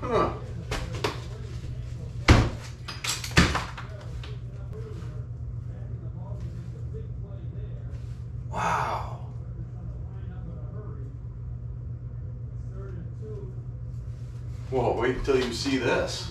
Huh. Wow. Well, wait until you see this.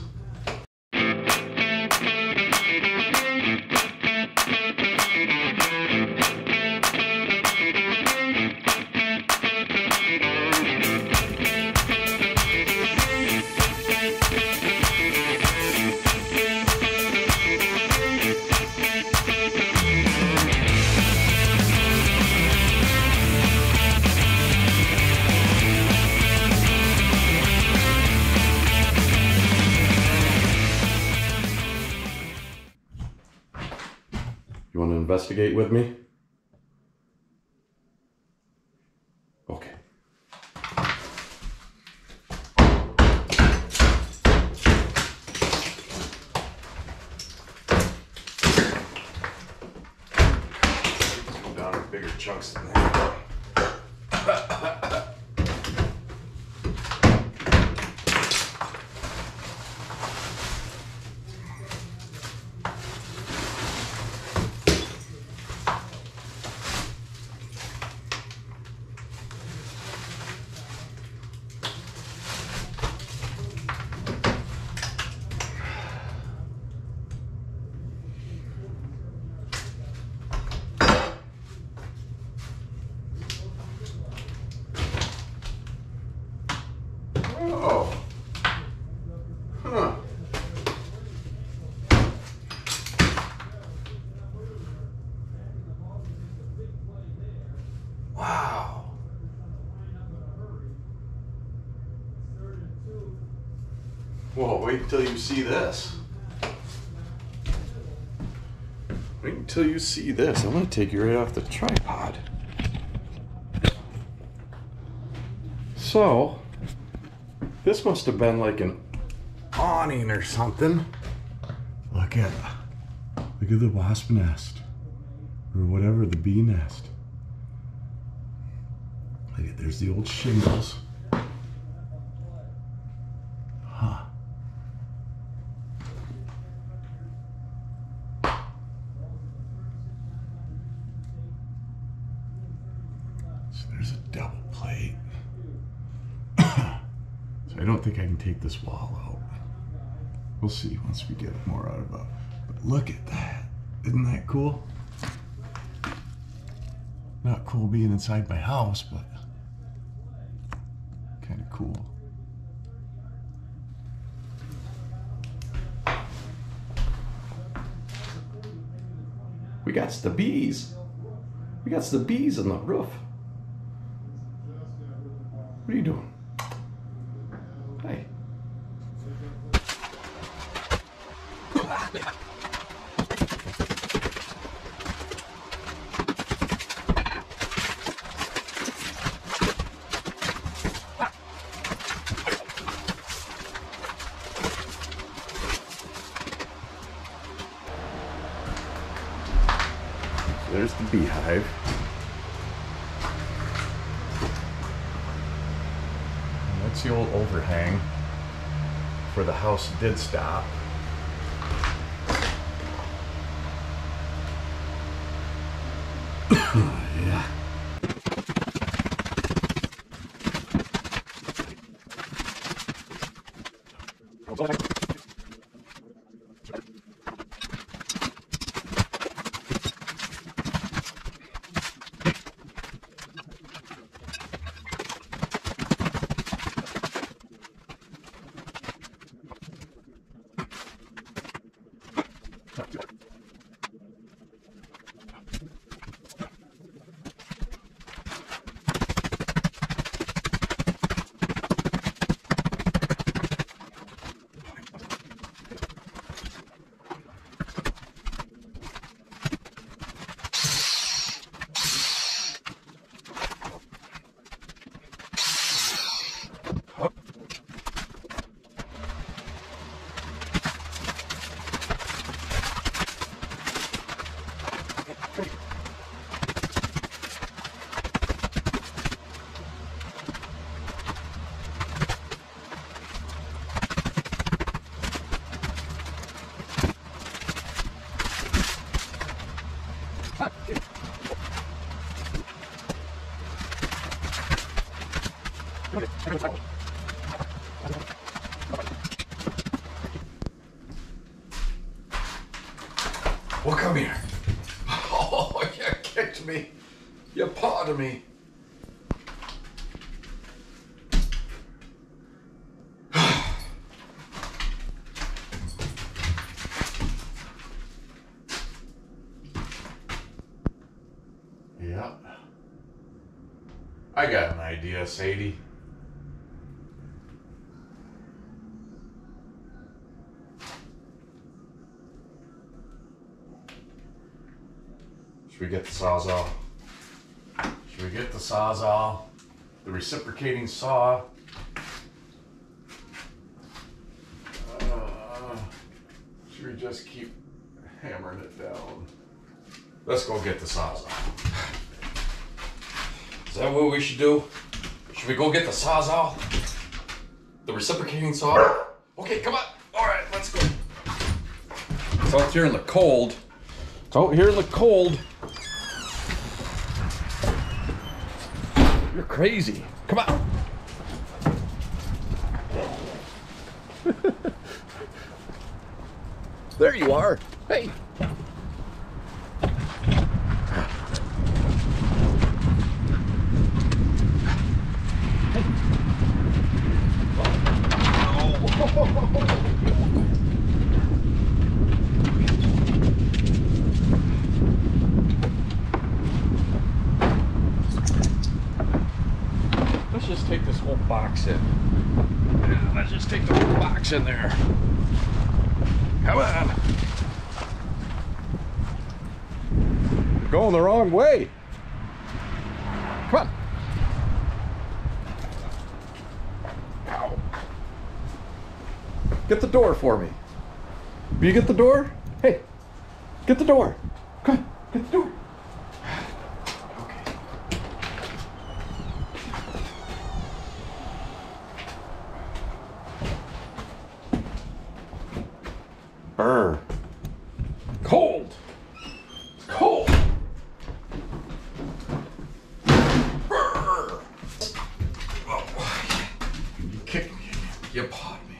You want to investigate with me? Okay. Go down to bigger chunks than that. Oh. Huh. Wow. Well, wait until you see this. Wait until you see this. I'm going to take you right off the tripod. So, this must have been like an awning or something. Look at the wasp nest. Or whatever, the bee nest. Look at, there's the old shingles. Huh. So there's a double plate. So I don't think I can take this wall out. We'll see once we get more out of it. But look at that. Isn't that cool? Not cool being inside my house, but kind of cool. We got the bees. We got the bees on the roof. What are you doing? Hey. There's the beehive. And that's the old overhang where the house did stop. Yeah. Well, come here. Oh, you kicked me. You pawed me. Yep. I got an idea, Sadie. Should we get the Sawzall? Should we get the Sawzall? The reciprocating saw? Should we just keep hammering it down? Let's go get the Sawzall. Is that what we should do? Should we go get the Sawzall? The reciprocating saw? Okay, come on. All right, let's go. It's out here in the cold. It's out here in the cold. You're crazy. Come on. There you are. Hey. Let's just take this whole box in. Yeah, let's just take the whole box in there. Come on. You're going the wrong way. Come on. Ow. Get the door for me. Will you get the door? Hey, get the door. Come on, get the door. Okay. Brr. Cold. It's cold. Brr. Oh, you kicked me. You pawed me.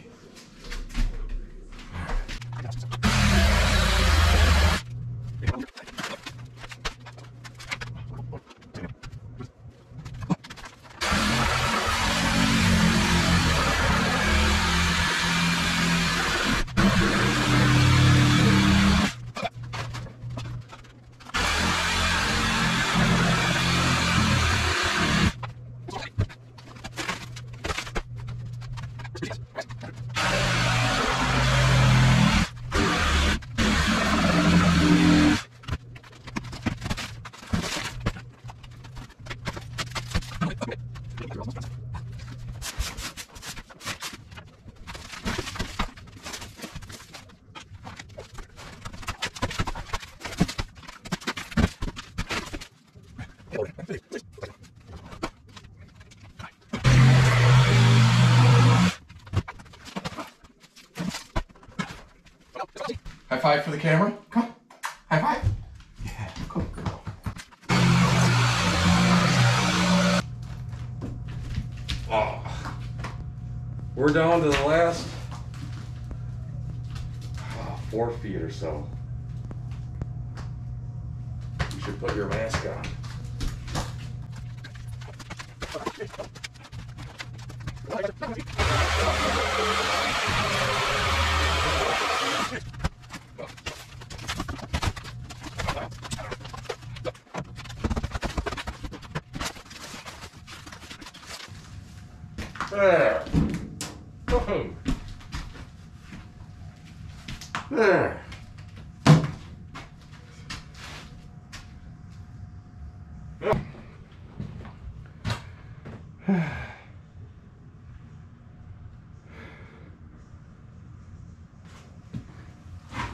High five for the camera. Come on. High five. Yeah, good girl. Oh. We're down to the last 4 feet or so. You should put your mask on. There. Boom. There.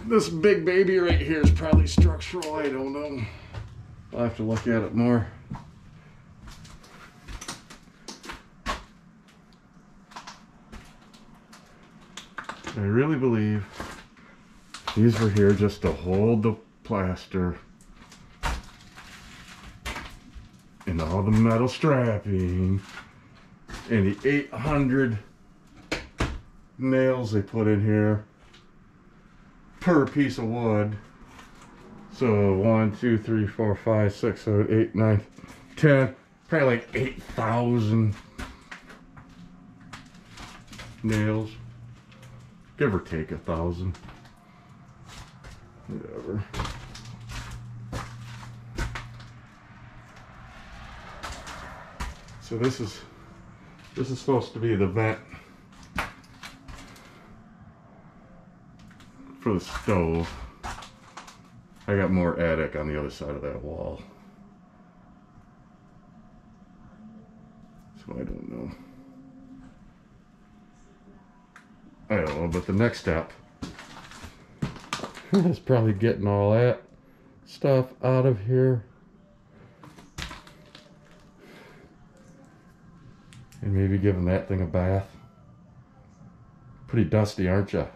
This big baby right here is probably structural. I don't know. I'll have to look at it more. I really believe these were here just to hold the plaster and all the metal strapping and the 800 nails they put in here per piece of wood. So 1, 2, 3, 4, 5, 6, 7, 8, 9, 10. Probably like 8,000 nails. Give or take 1,000. Whatever. So this is supposed to be the vent for the stove. I got more attic on the other side of that wall. So I don't know. I don't know, but the next step is probably getting all that stuff out of here. And maybe giving that thing a bath. Pretty dusty, aren't you?